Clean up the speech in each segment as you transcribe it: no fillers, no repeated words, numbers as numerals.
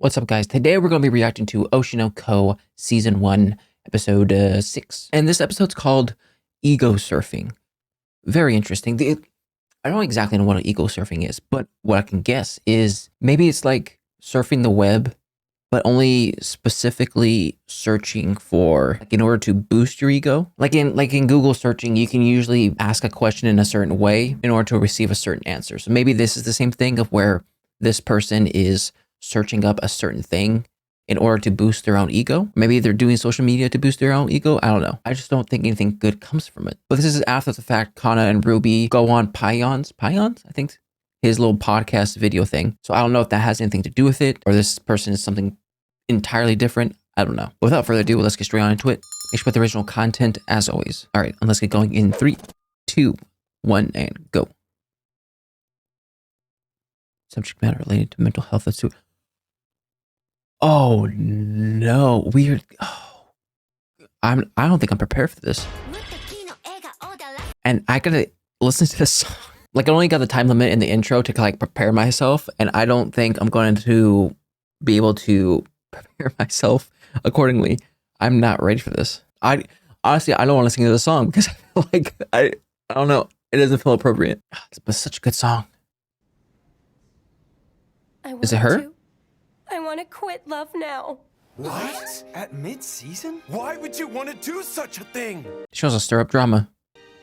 What's up, guys? Today we're going to be reacting to Oshi no Ko Season 1, Episode 6. And this episode's called Ego Surfing. Very interesting. I don't exactly know what ego surfing is, but what I can guess is maybe it's like surfing the web, but only specifically searching for, like, in order to boost your ego. Like in Google searching, you can usually ask a question in a certain way in order to receive a certain answer. So maybe this is the same thing of where this person is searching up a certain thing in order to boost their own ego. Maybe they're doing social media to boost their own ego. I don't know. I just don't think anything good comes from it. But this is after the fact Kana and Ruby go on Pyon's, I think, his little podcast video thing. So I don't know if that has anything to do with it or this person is something entirely different. I don't know. But without further ado, let's get straight on into it. Make sure with the original content as always. All right, and let's get going in 3, 2, 1, and go. Subject matter related to mental health. Let's do it. Oh no, weird. Oh, I don't think I'm prepared for this. And I gotta listen to this song. Like, I only got the time limit in the intro to like prepare myself, and I don't think I'm going to be able to prepare myself accordingly. I'm not ready for this. I honestly don't want to sing the song because I feel like I don't know. It doesn't feel appropriate. But such a good song. Is it her? I want to quit love now. What? At mid-season? Why would you want to do such a thing? She wants to stir up drama.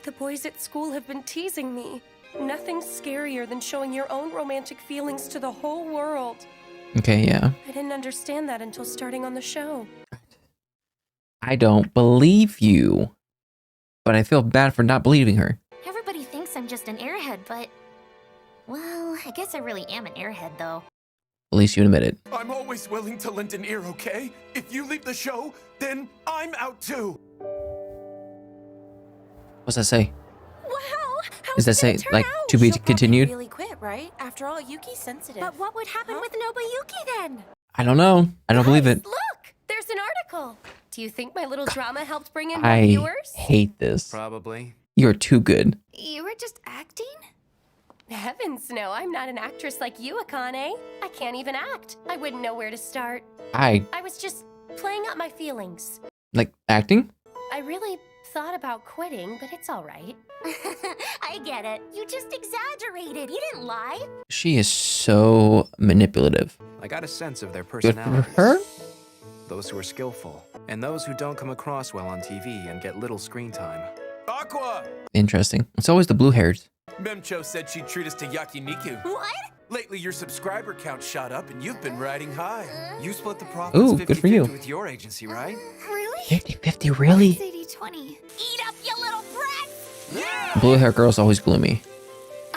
The boys at school have been teasing me. Nothing's scarier than showing your own romantic feelings to the whole world. Okay, yeah. I didn't understand that until starting on the show. I don't believe you. But I feel bad for not believing her. Everybody thinks I'm just an airhead, but... well, I guess I really am an airhead, though. At least you admit it. I'm always willing to lend an ear, okay? If you leave the show, then I'm out too. What's that say? Wow! Does that say, like, to be continued? Really quit, right? After all, Yuki's sensitive. But what would happen with Nobuyuki then? I don't know. I don't believe it. Look! There's an article! Do you think my little drama helped bring in more I viewers? hate this. Probably. You're too good. You were just acting? Heavens no, I'm not an actress like you, Akane. I can't even act. I wouldn't know where to start. I was just playing up my feelings. like acting? I really thought about quitting, but it's all right. I get it. You just exaggerated. You didn't lie. She is so manipulative. I got a sense of their Good for personalities. her? Those who are skillful, and those who don't come across well on TV and get little screen time. Aqua! Interesting. It's always the blue hairs. Memcho said she'd treat us to yakiniku. What? Lately, your subscriber count shot up and you've been riding high. You split the Ooh, profits good for you. 50-50 with your agency, right? Really? 50-50, really? 80-20. Eat up, you little brat! Yeah! Blue hair girl's always gloomy.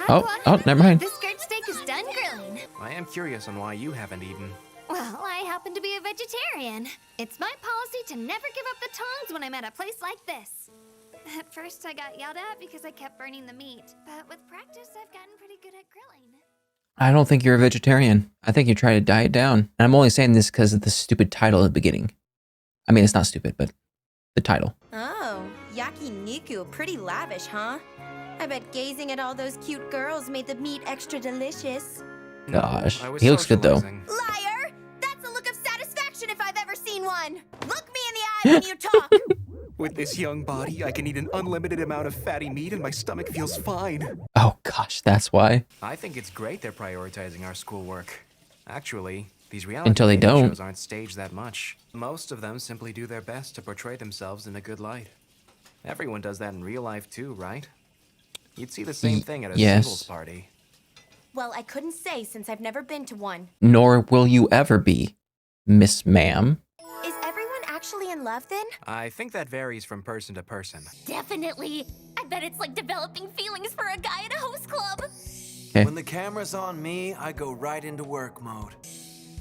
Oh, never mind. The skirt steak is done grilling. I am curious on why you haven't eaten. Well, I happen to be a vegetarian. It's my policy to never give up the tongs when I'm at a place like this. At first, I got yelled at because I kept burning the meat, but with practice, I've gotten pretty good at grilling. I don't think you're a vegetarian. I think you're trying to diet down. And I'm only saying this because of the stupid title at the beginning. I mean, it's not stupid, but the title. Oh, yakiniku, pretty lavish, huh? I bet gazing at all those cute girls made the meat extra delicious. Gosh, I was he looks good though. socializing. Liar! That's a look of satisfaction if I've ever seen one. Look me in the eye when you talk. With this young body, I can eat an unlimited amount of fatty meat and my stomach feels fine. Oh gosh, that's why. I think it's great they're prioritizing our schoolwork. Actually, these reality Until they dating don't. shows aren't staged that much. Most of them simply do their best to portray themselves in a good light. Everyone does that in real life too, right? You'd see the same thing at a yes. singles party. Well, I couldn't say since I've never been to one. Nor will you ever be, Miss Ma'am. Is everyone actually in love then? I think that varies from person to person. Definitely. I bet it's like developing feelings for a guy at a host club. Okay. When the camera's on me, I go right into work mode.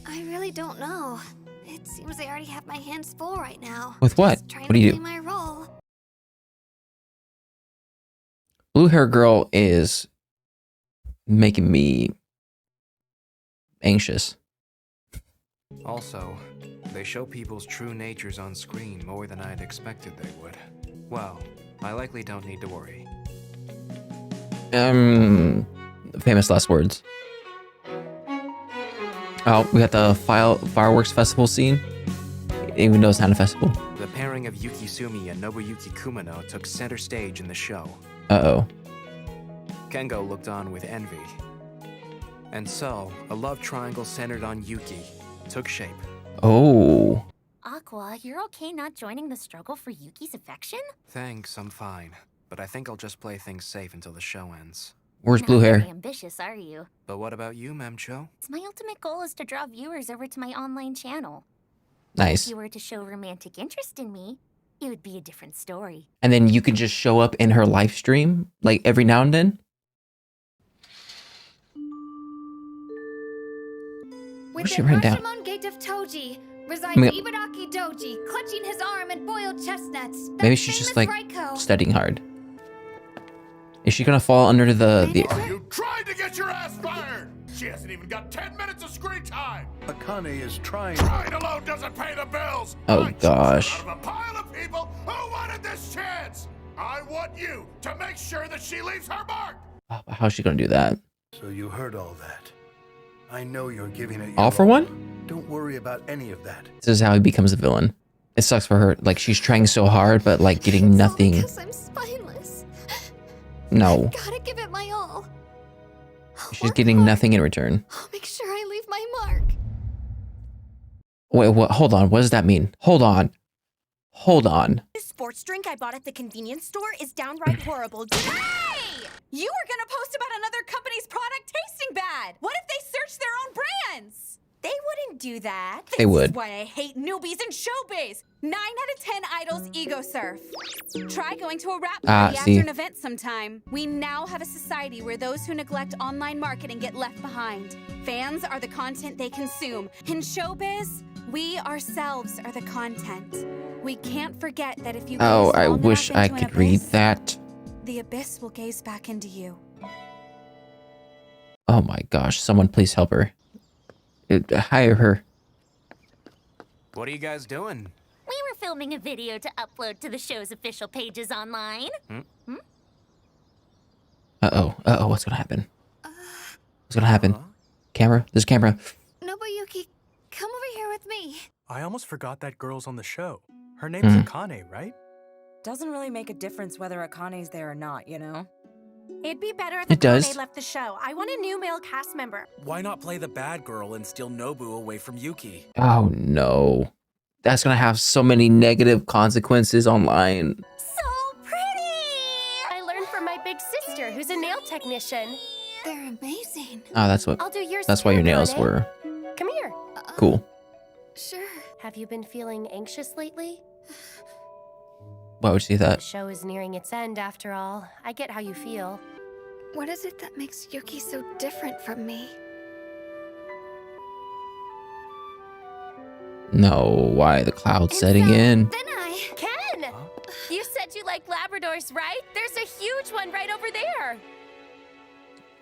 I really don't know. It seems I already have my hands full right now. With what? Just trying What do you to do? play my role. Blue hair girl is making me anxious. Also, they show people's true natures on screen more than I'd expected they would. Well, I likely don't need to worry. Famous last words. Oh, we got the fireworks festival scene. Even though it's not a festival. The pairing of Yuki Sumi and Nobuyuki Kumano took center stage in the show. Uh-oh. Kengo looked on with envy. And so, a love triangle centered on Yuki took shape. Oh. Aqua, you're okay not joining the struggle for Yuki's affection? Thanks, I'm fine. But I think I'll just play things safe until the show ends. Where's Not blue hair? very ambitious, are you? But what about you, Memcho? My ultimate goal is to draw viewers over to my online channel. Nice. If you were to show romantic interest in me, it would be a different story. And then you can just show up in her live stream, like every now and then. What's she written down? Rashomon Gate of Toji resides I mean- Ibaraki Doji, clutching his arm and boiled chestnuts. Maybe That she's just famous like Raiko. studying hard. Is she gonna fall under the You tried to get your ass fired! She hasn't even got 10 minutes of screen time! Akane is trying. Trying alone doesn't pay the bills! Oh, I chose gosh. her out of a pile of people who wanted this chance! I want you to make sure that she leaves her mark! how's she gonna do that? So you heard all that. I know you're giving it your All for all. one? Don't worry about any of that. This is how he becomes a villain. It sucks for her. Like she's trying so hard, but like getting It's all nothing. because I'm spineless. No, Gotta give it my all. I'll she's work getting hard. nothing in return. I'll make sure I leave my mark. Wait, what? Hold on. What does that mean? Hold on. Hold on. This sports drink I bought at the convenience store is downright horrible. Hey! You were gonna post about another company's product tasting bad. What if they searched their own brands? They wouldn't do that. They would. This is why I hate newbies in showbiz. 9 out of 10 idols ego surf. Try going to a rap party see. after an event sometime. We now have a society where those who neglect online marketing get left behind. Fans are the content they consume. In showbiz, we ourselves are the content. We can't forget that if you Oh, gaze I long wish enough I into an could read abyss, that. the abyss will gaze back into you. Oh my gosh. Someone please help her. Hire her. What are you guys doing? We were filming a video to upload to the show's official pages online. Uh-oh. Uh-oh. What's gonna happen? What's gonna happen? Camera? There's a camera. Nobuyuki, come over here with me. I almost forgot that girl's on the show. Her name's Akane, right? Doesn't really make a difference whether Akane's there or not, you know? It'd be better if It does. Akane left the show. I want a new male cast member. Why not play the bad girl and steal Nobu away from Yuki? Oh no. That's gonna have so many negative consequences online. So pretty! I learned from my big sister, who's a nail technician. They're amazing. Oh, that's what. I'll do yours. That's why too, your nails Akane. were Come here. cool. Sure. Have you been feeling anxious lately? Why would you say The that? show is nearing its end, after all. I get how you feel. What is it that makes Yuki so different from me? No, why the cloud And setting so, in? Then I... Ken! You said you like Labradors, right? There's a huge one right over there.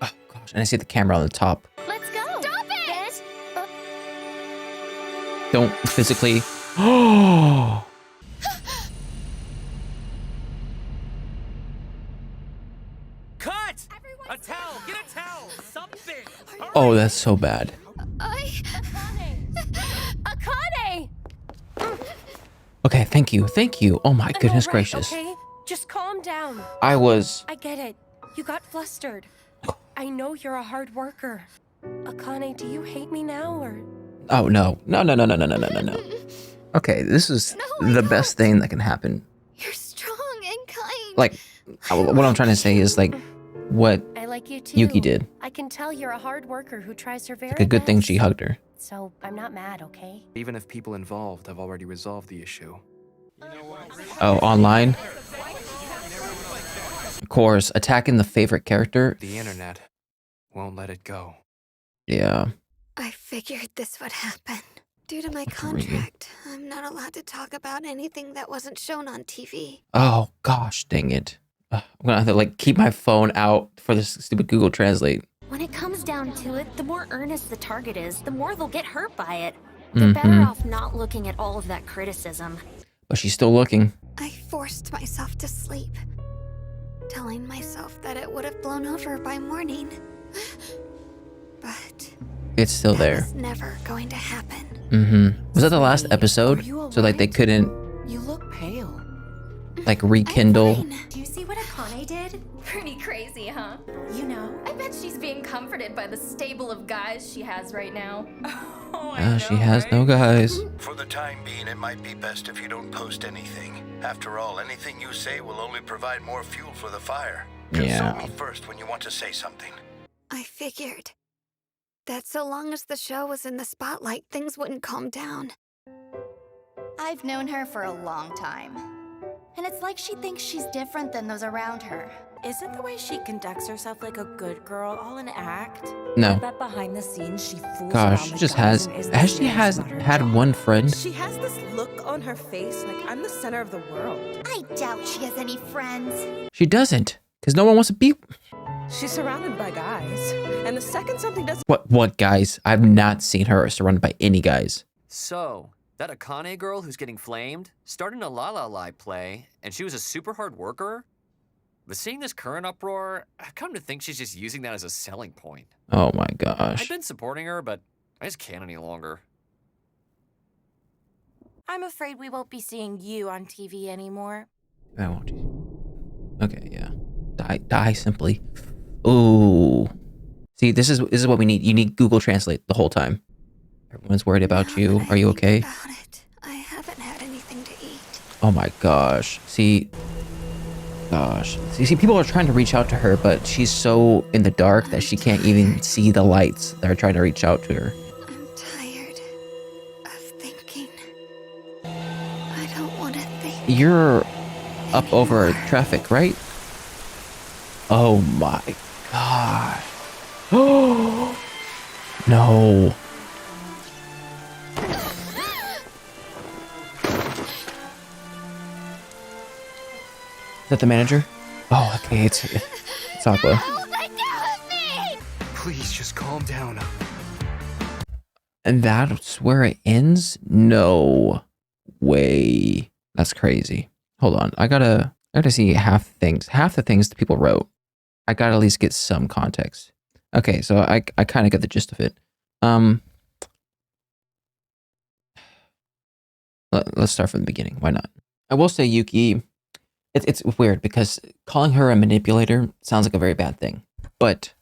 Oh gosh, and I see the camera on the top. Let's go. Stop it! Don't physically. Oh. Cut! A towel! Get a towel! Something! Oh, that's so bad. Akane! Okay, thank you, thank you. Oh my I'm goodness all right, gracious. Okay, just calm down. I was. I get it. You got flustered. I know you're a hard worker. Akane, do you hate me now or? Oh no, no, no, no, no, no, no, no, no. Okay, this is No, I the best don't. thing that can happen. You're strong and kind. Like, what I'm trying to say is like, what I like you too. Yuki did. I can tell you're a hard worker who tries her very Like a good thing she best. hugged her. So I'm not mad, okay? Even if people involved have already resolved the issue. Oh, online. Of course, attacking the favorite character. The internet won't let it go. Yeah. I figured this would happen. Due to my Agreed. contract, I'm not allowed to talk about anything that wasn't shown on TV. Oh gosh, dang it. I'm gonna have to like keep my phone out for this stupid Google Translate. When it comes down to it, the more earnest the target is, the more they'll get hurt by it. They're better Mhm. off not looking at all of that criticism. But she's still looking. I forced myself to sleep, telling myself that it would have blown over by morning. But It's still there. was never going to happen. Was that the last episode? So like they couldn't You look pale. like rekindle. Do you see what Akane did? Pretty crazy, huh? You know, I bet she's being comforted by the stable of guys she has right now. She has no guys. For the time being, it might be best if you don't post anything. After all, anything you say will only provide more fuel for the fire. Consult me first when you want to say something. I figured that so long as the show was in the spotlight, things wouldn't calm down. I've known her for a long time. And it's like she thinks she's different than those around her. Isn't the way she conducts herself like a good girl all an act? No. I bet behind the scenes she fools Gosh, around she with just guys has. and isn't Has she serious has about her had job. one friend? She has this look on her face like I'm the center of the world. I doubt she has any friends. She doesn't, because no one wants to be. She's surrounded by guys, and the second something doesn't... What guys? I've not seen her surrounded by any guys. So, that Akane girl who's getting flamed started a La La Live play, and she was a super hard worker? But seeing this current uproar, I've come to think she's just using that as a selling point. Oh my gosh. I've been supporting her, but I just can't any longer. I'm afraid we won't be seeing you on TV anymore. I won't. Okay, yeah. Die simply. Ooh. See, this is what we need. You need Google Translate the whole time. Everyone's worried about you. Are you okay? I haven't had anything to eat. Oh my gosh. See, people are trying to reach out to her, but she's so in the dark that she can't even see the lights that are trying to reach out to her. I'm tired of thinking. I don't want to think. You're up over traffic, right? Oh my god. Oh no. Is that the manager? Oh, okay, it's Aqua. Please just calm down. And that's where it ends? No way. That's crazy. Hold on. I gotta see half the things that people wrote. I gotta at least get some context. Okay, so I kind of get the gist of it. Let's start from the beginning. Why not? I will say Yuki, it's weird because calling her a manipulator sounds like a very bad thing. But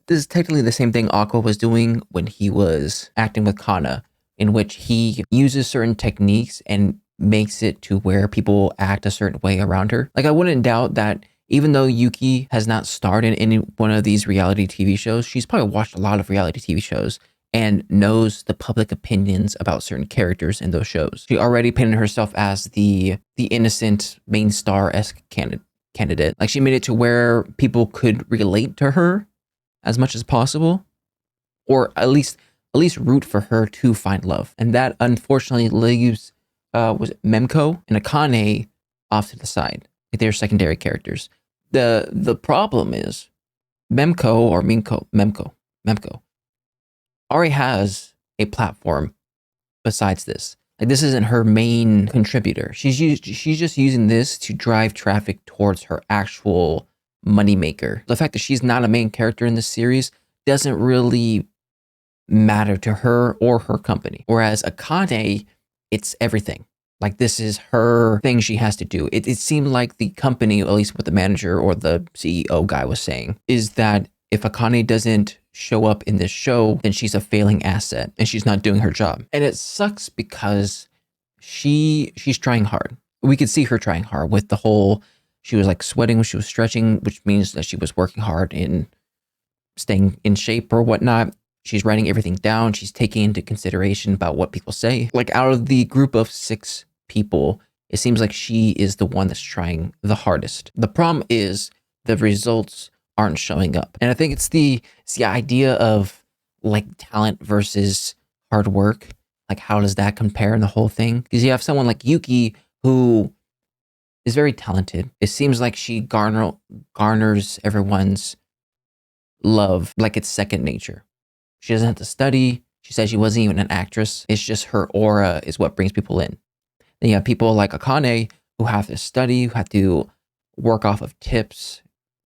this is technically the same thing Aqua was doing when he was acting with Kana, in which he uses certain techniques and makes it to where people act a certain way around her. Like, I wouldn't doubt that even though Yuki has not starred in any one of these reality TV shows, she's probably watched a lot of reality TV shows and knows the public opinions about certain characters in those shows. She already painted herself as the innocent main star-esque candidate. Like, she made it to where people could relate to her as much as possible, or at least root for her to find love. And that unfortunately leaves was it Memko and Akane off to the side. Like, they're secondary characters. The problem is Memko already has a platform besides this. Like, this isn't her main contributor. She's just using this to drive traffic towards her actual moneymaker. The fact that she's not a main character in this series doesn't really matter to her or her company. Whereas Akane, it's everything. Like, this is her thing she has to do. It seemed like the company, at least what the manager or the CEO guy was saying, is that if Akane doesn't show up in this show, then she's a failing asset and she's not doing her job. And it sucks because she's trying hard. We could see her trying hard with the whole, she was like sweating when she was stretching, which means that she was working hard in staying in shape or whatnot. She's writing everything down. She's taking into consideration about what people say. Like, out of the group of 6 people, it seems like she is the one that's trying the hardest. The problem is the results aren't showing up. And I think it's the idea of like talent versus hard work. Like, how does that compare in the whole thing? Because you have someone like Yuki who is very talented. It seems like she garners everyone's love like it's second nature. She doesn't have to study. She says she wasn't even an actress. It's just her aura is what brings people in. Then you have people like Akane who have to study, who have to work off of tips,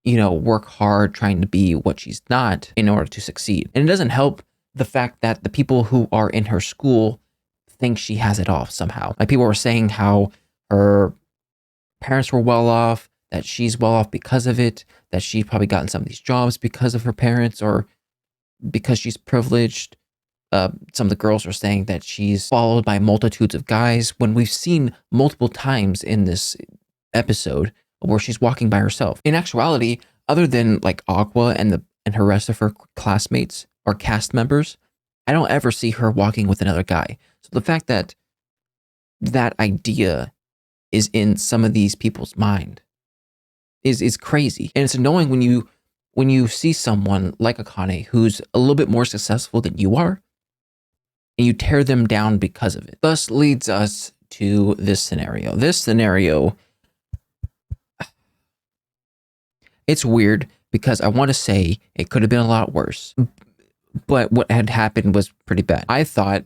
work hard trying to be what she's not in order to succeed. And it doesn't help the fact that the people who are in her school think she has it off somehow. Like, people were saying how her parents were well off, that she's well off because of it, that she's probably gotten some of these jobs because of her parents or because she's privileged. Some of the girls are saying that she's followed by multitudes of guys, when we've seen multiple times in this episode where she's walking by herself. In actuality, other than like Aqua and her rest of her classmates or cast members, I don't ever see her walking with another guy. So the fact that that idea is in some of these people's mind is crazy. And it's annoying when you see someone like Akane who's a little bit more successful than you are, and you tear them down because of it. Thus leads us to this scenario. This scenario, it's weird because I want to say it could have been a lot worse, but what had happened was pretty bad. I thought,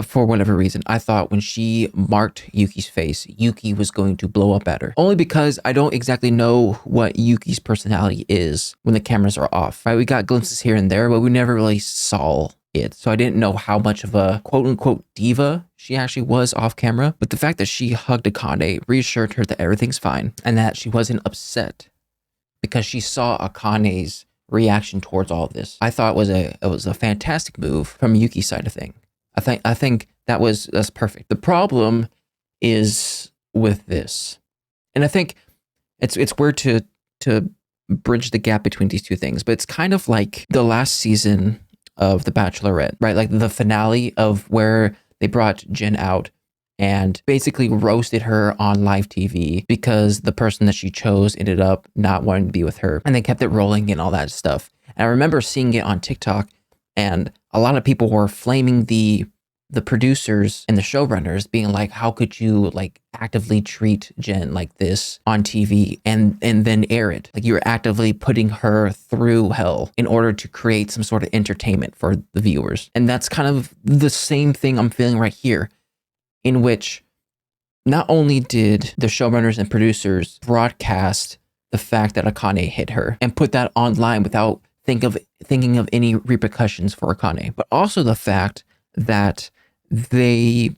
for whatever reason, I thought when she marked Yuki's face, Yuki was going to blow up at her. Only because I don't exactly know what Yuki's personality is when the cameras are off. Right? We got glimpses here and there, but we never really saw it. So I didn't know how much of a quote-unquote diva she actually was off camera. But the fact that she hugged Akane reassured her that everything's fine and that she wasn't upset because she saw Akane's reaction towards all of this. I thought it was a fantastic move from Yuki's side of things. I think that's perfect. The problem is with this, and I think it's weird to bridge the gap between these two things, but it's kind of like the last season of The Bachelorette, right? Like the finale of where they brought Jen out and basically roasted her on live TV because the person that she chose ended up not wanting to be with her, and they kept it rolling and all that stuff. And I remember seeing it on TikTok, and a lot of people were flaming the producers and the showrunners, being like, how could you like actively treat Jen like this on TV and then air it? Like, you're actively putting her through hell in order to create some sort of entertainment for the viewers. And that's kind of the same thing I'm feeling right here, in which not only did the showrunners and producers broadcast the fact that Akane hit her and put that online without thinking of any repercussions for Akane, but also the fact that they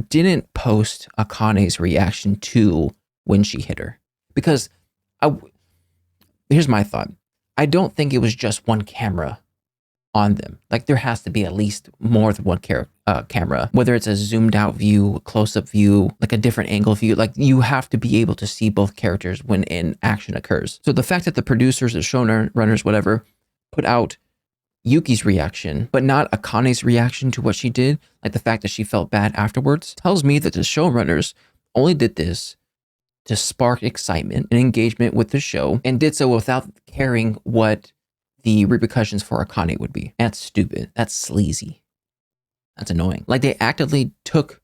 didn't post Akane's reaction to when she hit her. Because here's my thought. I don't think it was just one camera on them. Like, there has to be at least more than one camera, whether it's a zoomed out view, a close-up view, like a different angle view. Like, you have to be able to see both characters when an action occurs. So the fact that the producers, the showrunners, whatever, put out Yuki's reaction, but not Akane's reaction to what she did, like the fact that she felt bad afterwards, tells me that the showrunners only did this to spark excitement and engagement with the show, and did so without caring what the repercussions for Akane would be. That's stupid. That's sleazy. That's annoying. Like, they actively took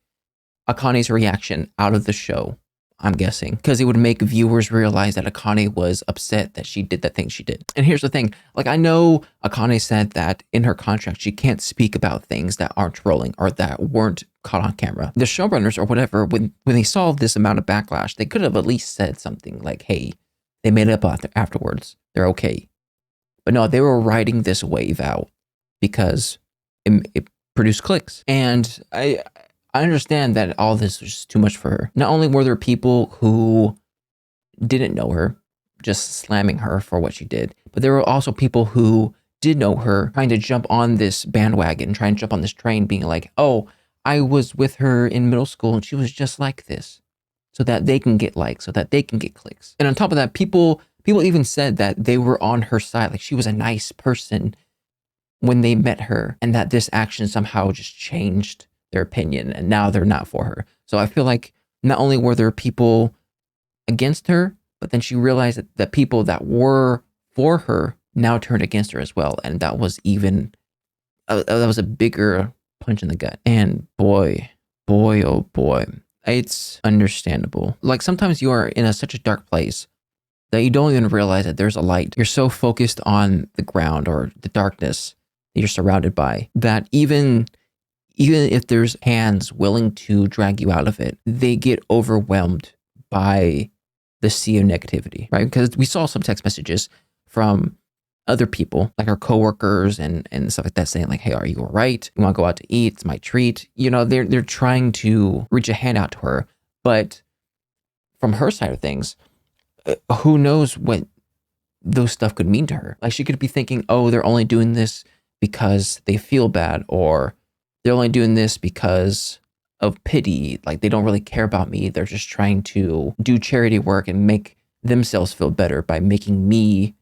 Akane's reaction out of the show, I'm guessing, because it would make viewers realize that Akane was upset that she did that thing she did. And here's the thing. Like, I know Akane said that in her contract, she can't speak about things that aren't trolling or that weren't caught on camera. The showrunners or whatever, when they saw this amount of backlash, they could have at least said something like, hey, they made it up afterwards. They're okay. But no, they were riding this wave out because it produced clicks. And I understand that all this was just too much for her. Not only were there people who didn't know her, just slamming her for what she did, but there were also people who did know her trying to jump on this bandwagon, trying to jump on this train, being like, oh, I was with her in middle school and she was just like this, so that they can get likes, so that they can get clicks. And on top of that, people even said that they were on her side, like she was a nice person when they met her, and that this action somehow just changed their opinion and now they're not for her. So I feel like not only were there people against her, but then she realized that people that were for her now turned against her as well. And that was even, that was a bigger punch in the gut. And boy, oh boy, it's understandable. Like, sometimes you are in such a dark place that you don't even realize that there's a light. You're so focused on the ground or the darkness that you're surrounded by, that even if there's hands willing to drag you out of it, they get overwhelmed by the sea of negativity, right? Because we saw some text messages from other people, like our coworkers and stuff like that, saying like, "Hey, are you all right? You want to go out to eat? It's my treat." You know, they're trying to reach a hand out to her, but from her side of things, who knows what those stuff could mean to her? Like, she could be thinking, "Oh, they're only doing this because they feel bad," or "They're only doing this because of pity. Like, they don't really care about me. They're just trying to do charity work and make themselves feel better by making me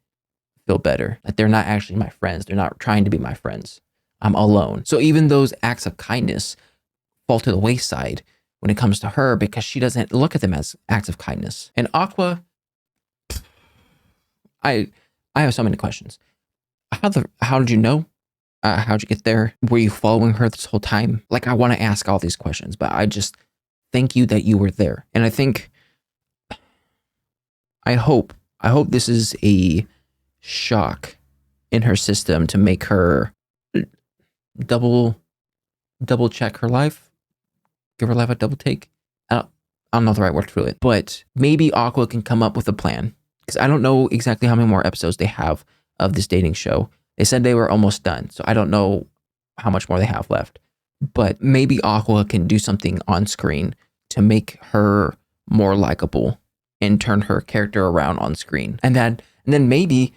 feel better. Like, they're not actually my friends. They're not trying to be my friends. I'm alone." So even those acts of kindness fall to the wayside when it comes to her because she doesn't look at them as acts of kindness. And Aqua, I have so many questions. How did you know? How'd you get there? Were you following her this whole time? Like, I want to ask all these questions, but I just thank you that you were there. And I hope this is a shock in her system to make her double check her life, give her life a double take. I don't know the right word for it, but maybe Aqua can come up with a plan, because I don't know exactly how many more episodes they have of this dating show. They said they were almost done, so I don't know how much more they have left. But maybe Aqua can do something on screen to make her more likable and turn her character around on screen. And then maybe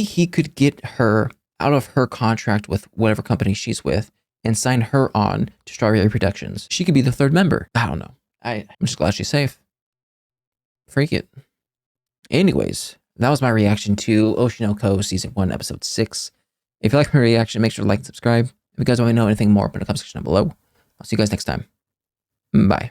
he could get her out of her contract with whatever company she's with and sign her on to Strawberry Productions. She could be the third member. I don't know. I'm just glad she's safe. Freak it. Anyways, that was my reaction to Oshi no Ko Season 1, Episode 6. If you like my reaction, make sure to like and subscribe. If you guys want to know anything more, put in the comment section down below. I'll see you guys next time. Bye.